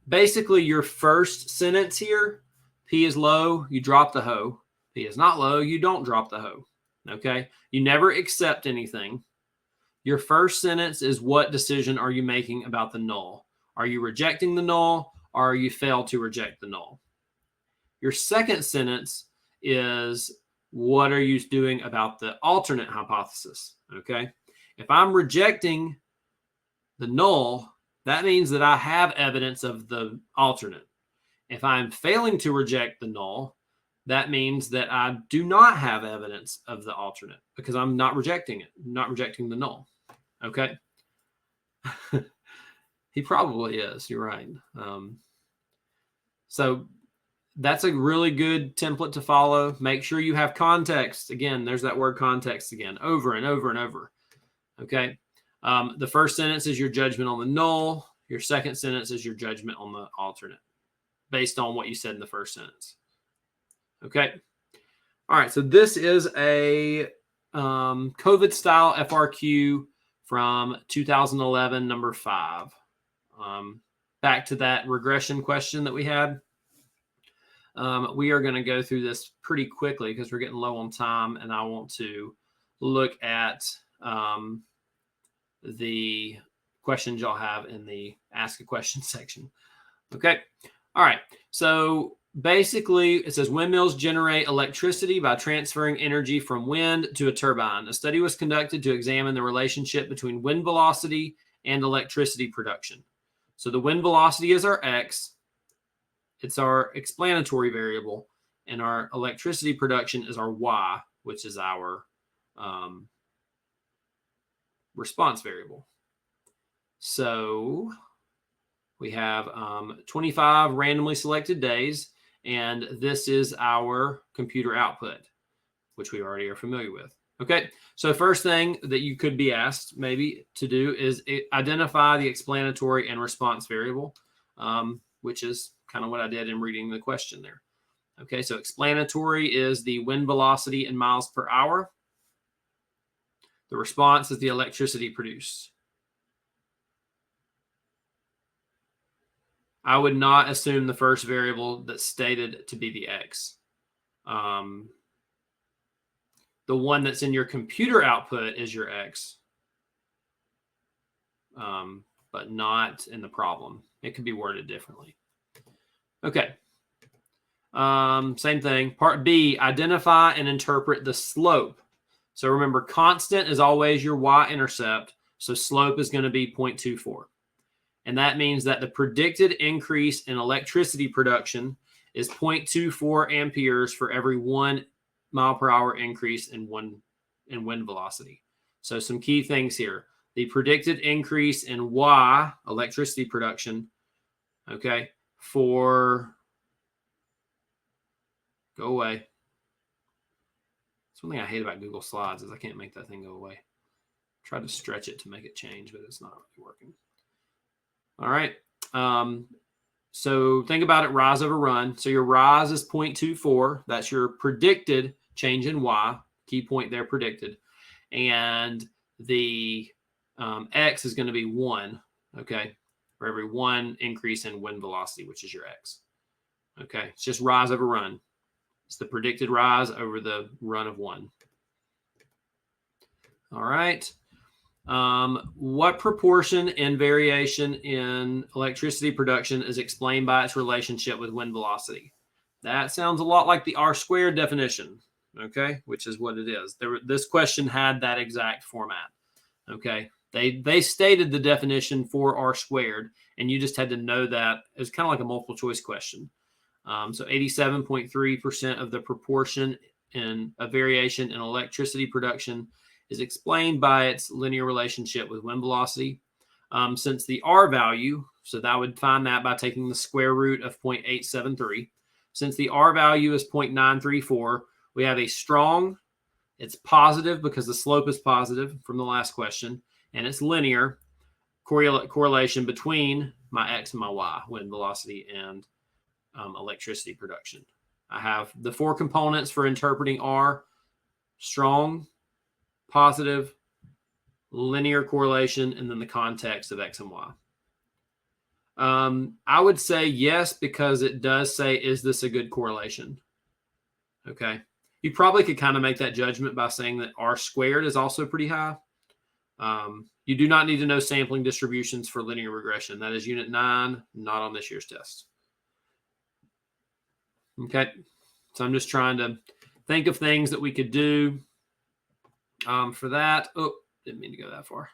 basically your first sentence here. P is low, you drop the hoe. P is not low, you don't drop the hoe, okay? You never accept anything. Your first sentence is what decision are you making about the null? Are you rejecting the null, or are you fail to reject the null? Your second sentence is what are you doing about the alternate hypothesis, okay? If I'm rejecting the null, that means that I have evidence of the alternate. If I'm failing to reject the null, that means that I do not have evidence of the alternate because I'm not rejecting it, not rejecting the null. Okay. He probably is. You're right. So that's a really good template to follow. Make sure you have context. Again, there's that word context again, over and over and over. Okay. The first sentence is your judgment on the null. Your second sentence is your judgment on the alternate based on what you said in the first sentence. Okay. All right. So this is a COVID style FRQ from 2011, number 5. Back to that regression question that we had. We are going to go through this pretty quickly because we're getting low on time, and I want to look at the questions y'all have in the Ask a Question section. Okay. All right. So basically, it says windmills generate electricity by transferring energy from wind to a turbine. A study was conducted to examine the relationship between wind velocity and electricity production. So the wind velocity is our X. It's our explanatory variable. And our electricity production is our Y, which is our response variable. So we have 25 randomly selected days, and this is our computer output, which we already are familiar with. Okay, so first thing that you could be asked maybe to do is identify the explanatory and response variable, which is kind of what I did in reading the question there. Okay, so explanatory is the wind velocity in miles per hour. The response is the electricity produced. I would not assume the first variable that's stated to be the X. The one that's in your computer output is your X, but not in the problem. It could be worded differently. Okay. Same thing. Part B, identify and interpret the slope. So remember, constant is always your y-intercept. So slope is going to be 0.24. And that means that the predicted increase in electricity production is 0.24 amperes for every 1 mile per hour increase in wind velocity. So some key things here. The predicted increase in Y, electricity production, okay, for, go away. That's one thing I hate about Google Slides is I can't make that thing go away. Try to stretch it to make it change, but it's not really working. All right. So think about it, rise over run. So your rise is 0.24. That's your predicted change in Y. Key point there, predicted. And the X is going to be 1, okay, for every 1 increase in wind velocity, which is your X. Okay, it's just rise over run. It's the predicted rise over the run of 1. All right. What proportion in variation in electricity production is explained by its relationship with wind velocity? That sounds a lot like the R-squared definition, okay, which is what it is. This question had that exact format, okay. They stated the definition for R-squared, and you just had to know that. It was kind of like a multiple choice question. So 87.3% of the proportion in a variation in electricity production is explained by its linear relationship with wind velocity. Since the R value, so that would find that by taking the square root of 0.873. Since the R value is 0.934, we have a strong, it's positive because the slope is positive from the last question, and it's linear correlation between my X and my Y, wind velocity and electricity production. I have the 4 components for interpreting are strong, positive, linear correlation, and then the context of X and Y. I would say yes, because it does say, is this a good correlation? Okay. You probably could kind of make that judgment by saying that R squared is also pretty high. You do not need to know sampling distributions for linear regression. That is Unit 9, not on this year's test. Okay. So I'm just trying to think of things that we could do for that. Oh, didn't mean to go that far.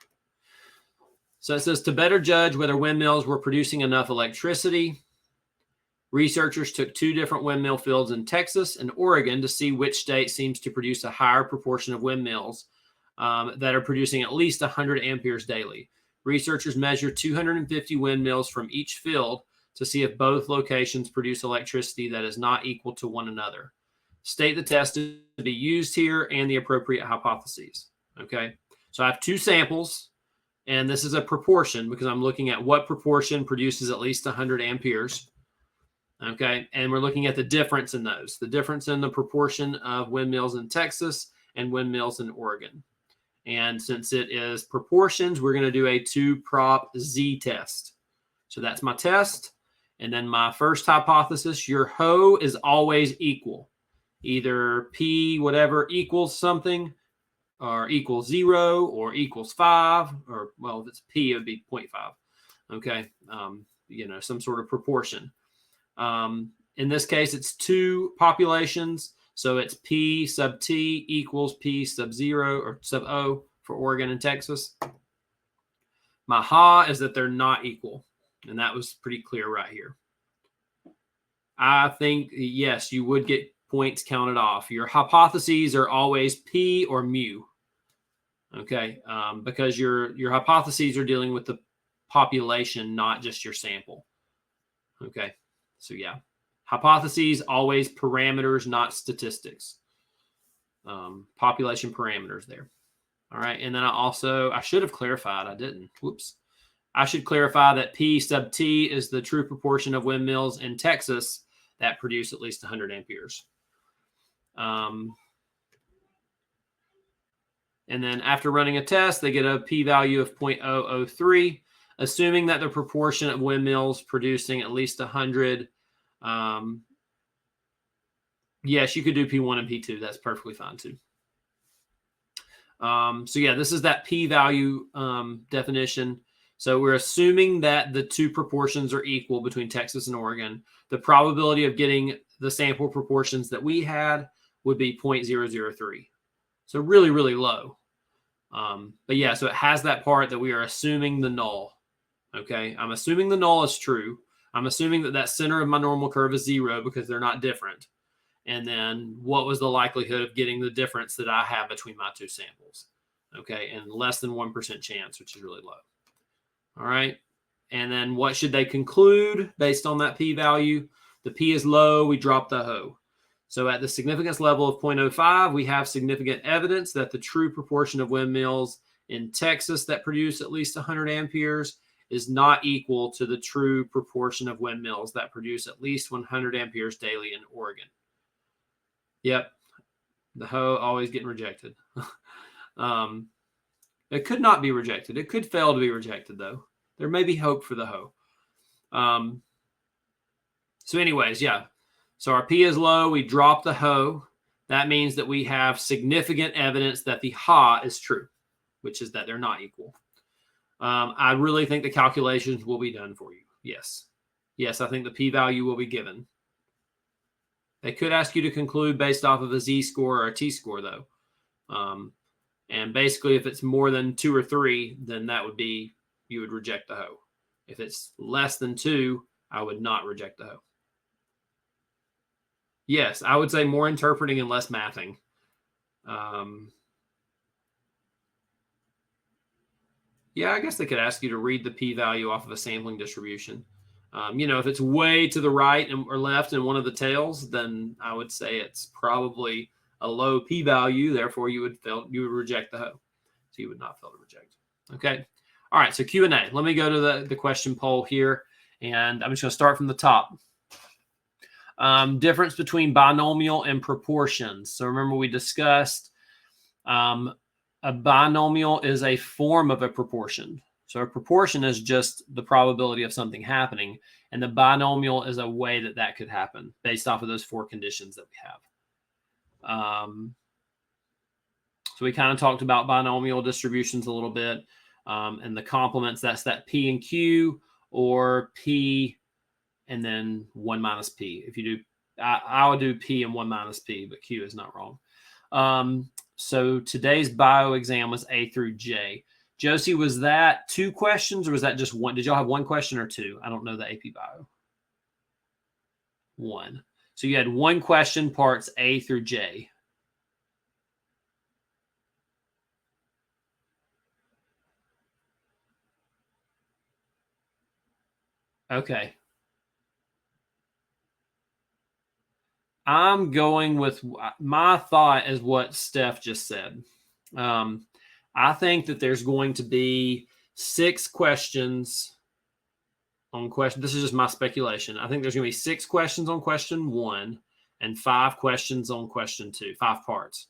So it says, to better judge whether windmills were producing enough electricity, researchers took 2 different windmill fields in Texas and Oregon to see which state seems to produce a higher proportion of windmills that are producing at least 100 amperes daily. Researchers measured 250 windmills from each field to see if both locations produce electricity that is not equal to one another. State the test to be used here and the appropriate hypotheses. Okay, so I have 2 samples, and this is a proportion because I'm looking at what proportion produces at least 100 amperes. Okay, and we're looking at the difference in those, the difference in the proportion of windmills in Texas and windmills in Oregon. And since it is proportions, we're going to do a 2-prop Z test. So that's my test. And then my first hypothesis, your HO is always equal. Either P whatever equals something, or equals 0, or equals 5, or, well, if it's P, it would be 0.5. Okay, some sort of proportion. In this case, it's 2 populations. So it's P sub T equals P sub 0 or sub O for Oregon and Texas. My HA is that they're not equal. And that was pretty clear right here. I think, yes, you would get points counted off. Your hypotheses are always P or mu. Okay, because your hypotheses are dealing with the population, not just your sample. Okay, so yeah. Hypotheses, always parameters, not statistics. Population parameters there. All right. And then I should have clarified. I didn't. Whoops. I should clarify that P sub T is the true proportion of windmills in Texas that produce at least 100 amperes. And then after running a test, they get a p-value of 0.003, assuming that the proportion of windmills producing at least 100. Yes, you could do P1 and P2. That's perfectly fine too. So yeah, this is that p-value definition. So we're assuming that the 2 proportions are equal between Texas and Oregon. The probability of getting the sample proportions that we had would be 0.003. So really, really low. But yeah, so it has that part that we are assuming the null. Okay, I'm assuming the null is true. I'm assuming that center of my normal curve is 0 because they're not different. And then what was the likelihood of getting the difference that I have between my 2 samples? Okay, and less than 1% chance, which is really low. All right, and then what should they conclude based on that p-value? The p is low, we drop the HO. So at the significance level of 0.05, we have significant evidence that the true proportion of windmills in Texas that produce at least 100 amperes is not equal to the true proportion of windmills that produce at least 100 amperes daily in Oregon. Yep, the HO always getting rejected. It could not be rejected. It could fail to be rejected, though. There may be hope for the HO. So anyways, yeah. So our P is low. We drop the HO. That means that we have significant evidence that the HA is true, which is that they're not equal. I really think the calculations will be done for you. Yes. Yes, I think the p-value will be given. They could ask you to conclude based off of a z-score or a t-score, though. And basically, if it's more than 2 or 3, then that would be, you would reject the HO. If it's less than 2, I would not reject the HO. Yes, I would say more interpreting and less mathing. Yeah, I guess they could ask you to read the p-value off of a sampling distribution. If it's way to the right or left in one of the tails, then I would say it's probably a low p-value. Therefore, you would reject the HO. So you would not fail to reject. Okay. All right. So Q&A. Let me go to the question poll here, and I'm just going to start from the top. Difference between binomial and proportions. So remember we discussed a binomial is a form of a proportion. So a proportion is just the probability of something happening. And the binomial is a way that that could happen based off of those 4 conditions that we have. So we kind of talked about binomial distributions a little bit. And the complements, that's that P and Q, or P and then 1 minus P. If you do, I would do P and 1 minus P, but Q is not wrong. So today's bio exam was A through J. Josie, was that 2 questions or was that just 1? Did y'all have 1 question or 2? I don't know the AP bio. 1. So you had 1 question, parts A through J. Okay. I'm going with my thought is what Steph just said. I think that there's going to be 6 questions on question. This is just my speculation. I think there's going to be 6 questions on question 1 and 5 questions on question 2, 5 parts.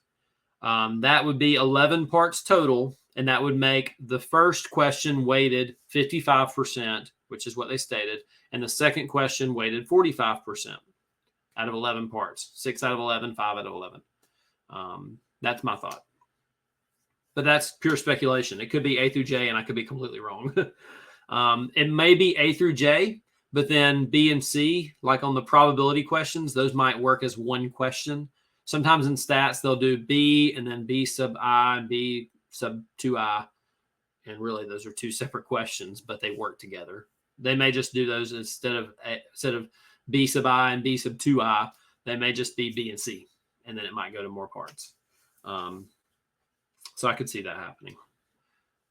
That would be 11 parts total, and that would make the first question weighted 55%, which is what they stated, and the second question weighted 45% out of 11 parts. 6 out of 11, 5 out of 11. That's my thought. But that's pure speculation. It could be A through J, and I could be completely wrong. It may be A through J, but then B and C, like on the probability questions, those might work as 1 question. Sometimes in stats, they'll do B and then B sub I and B sub 2I. And really, those are 2 separate questions, but they work together. They may just do those instead of B sub I and B sub 2I. They may just be B and C, and then it might go to more parts. So I could see that happening.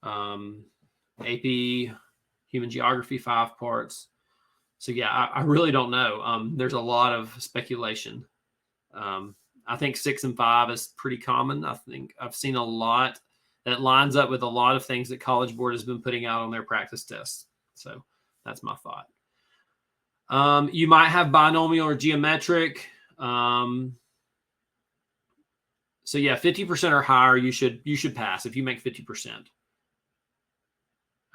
AP, Human Geography, 5 parts. So yeah, I really don't know. There's a lot of speculation. I think 6 and 5 is pretty common. I think I've seen a lot that lines up with a lot of things that College Board has been putting out on their practice tests. So that's my thought. You might have binomial or geometric. So yeah, 50% or higher, you should pass if you make 50%.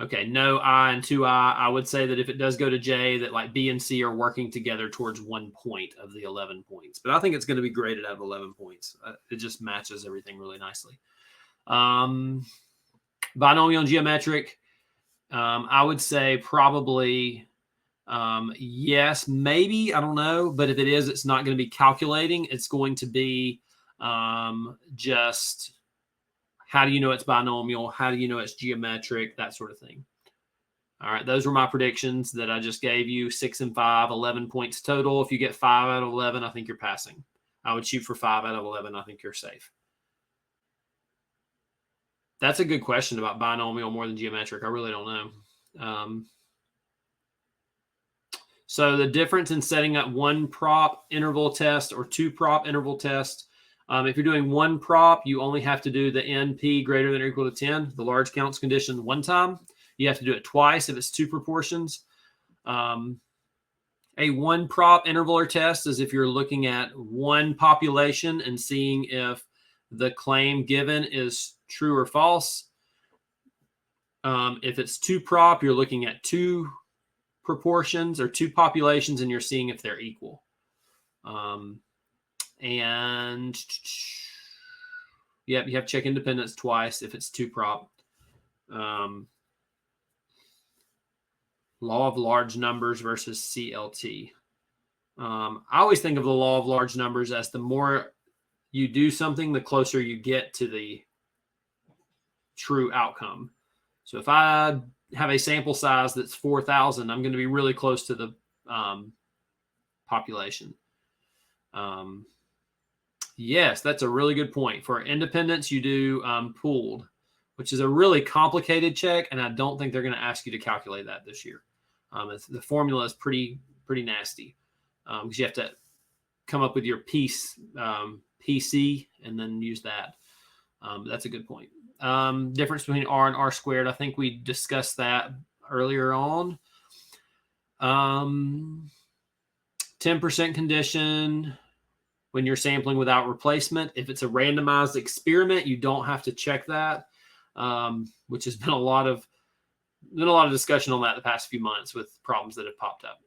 Okay, no I and 2I. I would say that if it does go to J, that like B and C are working together towards 1 point of the 11 points. But I think it's going to be graded out of 11 points. It just matches everything really nicely. Binomial and geometric, I would say probably yes, maybe. I don't know. But if it is, it's not going to be calculating. It's going to be just how do you know it's binomial? How do you know it's geometric? That sort of thing. All right, those were my predictions that I just gave you. 6 and 5, 11 points total. If you get 5 out of 11, I think you're passing. I would shoot for 5 out of 11. I think you're safe. That's a good question about binomial more than geometric. I really don't know. So the difference in setting up 1 prop interval test or 2 prop interval test. If you're doing 1 prop, you only have to do the NP greater than or equal to 10, the large counts condition, 1 time. You have to do it twice if it's 2 proportions. A 1 prop intervaler test is if you're looking at 1 population and seeing if the claim given is true or false. If it's 2 prop, you're looking at 2 proportions or 2 populations and you're seeing if they're equal. And yep, you have check independence twice if it's 2 prop. Law of large numbers versus CLT. I always think of the law of large numbers as the more you do something, the closer you get to the true outcome. So if I have a sample size that's 4,000, I'm going to be really close to the population. Yes, that's a really good point. For independence, you do pooled, which is a really complicated check, and I don't think they're going to ask you to calculate that this year. The formula is pretty nasty because you have to come up with your piece PC and then use that. That's a good point. Difference between R and R squared. I think we discussed that earlier on. 10% condition when you're sampling without replacement. If it's a randomized experiment, you don't have to check that, which has been a lot of discussion on that the past few months with problems that have popped up.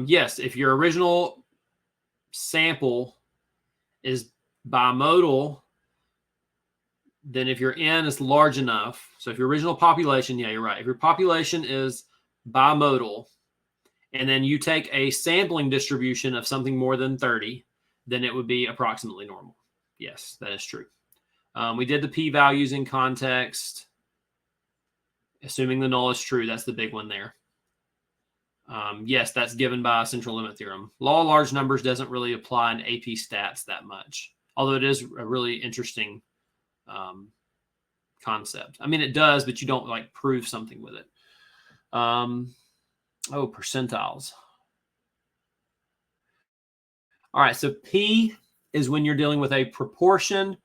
Yes, if your original sample is bimodal, then if your N is large enough, so if your original population, yeah, you're right. If your population is bimodal, and then you take a sampling distribution of something more than 30, then it would be approximately normal. Yes, that is true. We did the p-values in context. Assuming the null is true, that's the big one there. Yes, that's given by a central limit theorem. Law of large numbers doesn't really apply in AP stats that much, although it is a really interesting concept. I mean, it does, but you don't like prove something with it. Oh, percentiles. All right, so P is when you're dealing with a proportion.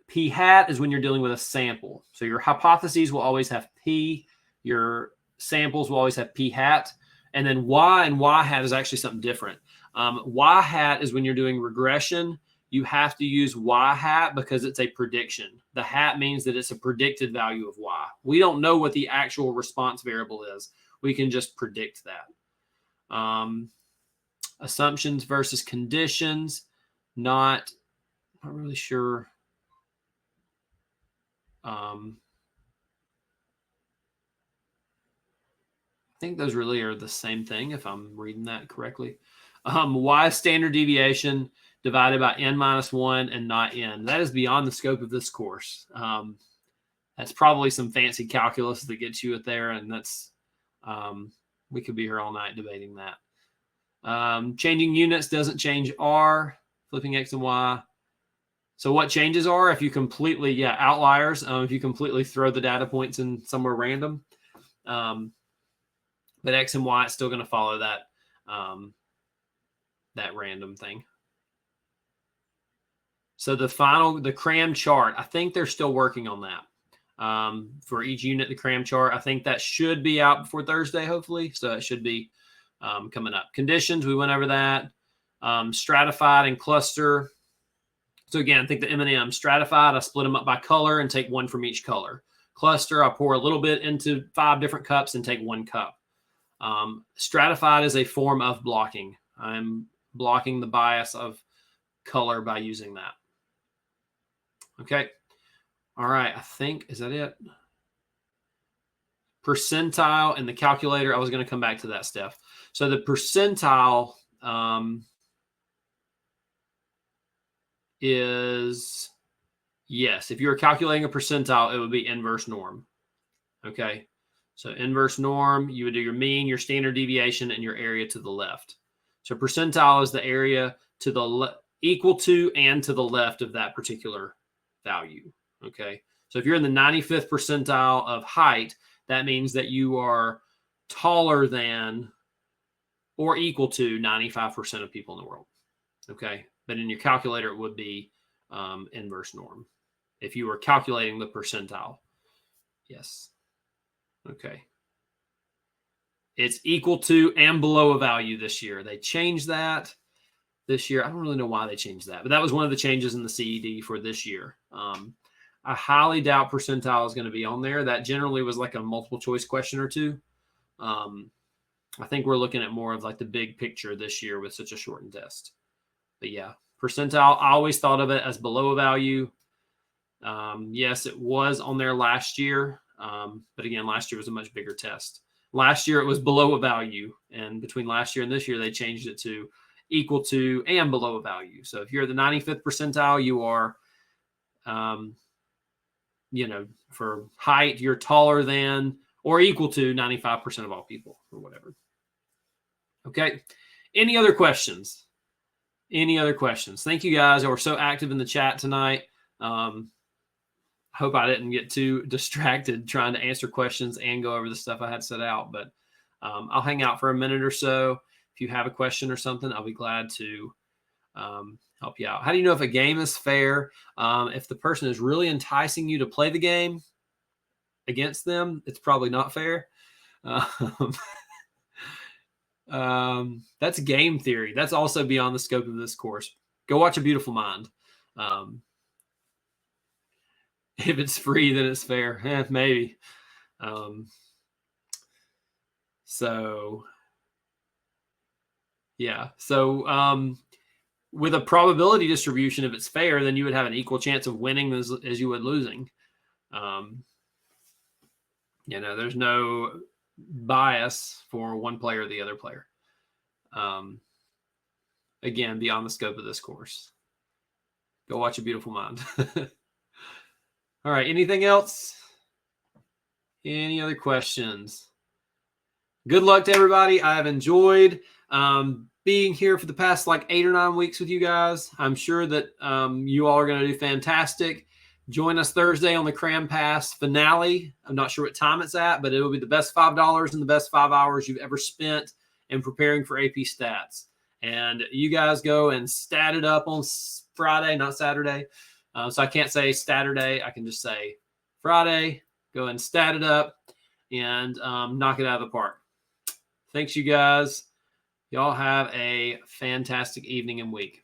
P hat is when you're dealing with a sample. So your hypotheses will always have P. Your samples will always have P hat. And then Y and Y hat is actually something different. Y hat is when you're doing regression. You have to use Y hat because it's a prediction. The hat means that it's a predicted value of Y. We don't know what the actual response variable is. We can just predict that. Assumptions versus conditions, not really sure. I think those really are the same thing if I'm reading that correctly. Y standard deviation divided by n minus 1 and not n. That is beyond the scope of this course. That's probably some fancy calculus that gets you it there, and that's we could be here all night debating that. Changing units doesn't change R, flipping X and Y. So what changes are if you completely, outliers, if you completely throw the data points in somewhere random. But X and Y is still going to follow that, that random thing. So the Cram chart, I think they're still working on that. For each unit, the Cram chart, I think that should be out before Thursday, hopefully. So it should be coming up. Conditions, we went over that. Stratified and cluster. So again, I think the M&M stratified, I split them up by color and take one from each color. Cluster, I pour a little bit into 5 different cups and take 1 cup. Stratified is a form of blocking. I'm blocking the bias of color by using that. Okay. All right. I think, is that it? Percentile and the calculator. I was going to come back to that, Steph. So the percentile is, yes, if you were calculating a percentile, it would be inverse norm. Okay. So inverse norm, you would do your mean, your standard deviation, and your area to the left. So percentile is the area to the equal to and to the left of that particular value. Okay. So if you're in the 95th percentile of height, that means that you are taller than or equal to 95% of people in the world. Okay. But in your calculator, it would be inverse norm if you were calculating the percentile. Yes. Okay. It's equal to and below a value this year. They changed that this year. I don't really know why they changed that, but that was one of the changes in the CED for this year. I highly doubt percentile is going to be on there. That generally was like a multiple choice question or two. I think we're looking at more of like the big picture this year with such a shortened test. But yeah, percentile, I always thought of it as below a value. Yes, it was on there last year. But again, last year was a much bigger test. Last year, it was below a value. And between last year and this year, they changed it to equal to and below a value. So if you're the 95th percentile, you are, for height, you're taller than or equal to 95% of all people or whatever. Okay. Any other questions? Any other questions? Thank you guys who are so active in the chat tonight. Hope I didn't get too distracted trying to answer questions and go over the stuff I had set out, but I'll hang out for a minute or so. If you have a question or something, I'll be glad to help you out. How do you know if a game is fair? If the person is really enticing you to play the game, against them, it's probably not fair. That's game theory. That's also beyond the scope of this course. Go watch A Beautiful Mind. If it's free, then it's fair. Maybe. So yeah. So with a probability distribution, if it's fair, then you would have an equal chance of winning as you would losing. There's no bias for one player or the other player. Again, beyond the scope of this course. Go watch A Beautiful Mind. All right. Anything else? Any other questions? Good luck to everybody. I have enjoyed being here for the past 8 or 9 weeks with you guys. I'm sure that you all are going to do fantastic. Join us Thursday on the Cram Pass finale. I'm not sure what time it's at, but it will be the best $5 and the best 5 hours you've ever spent in preparing for AP Stats. And you guys go and stat it up on Friday, not Saturday. So I can't say Saturday. I can just say Friday. Go and stat it up and knock it out of the park. Thanks, you guys. Y'all have a fantastic evening and week.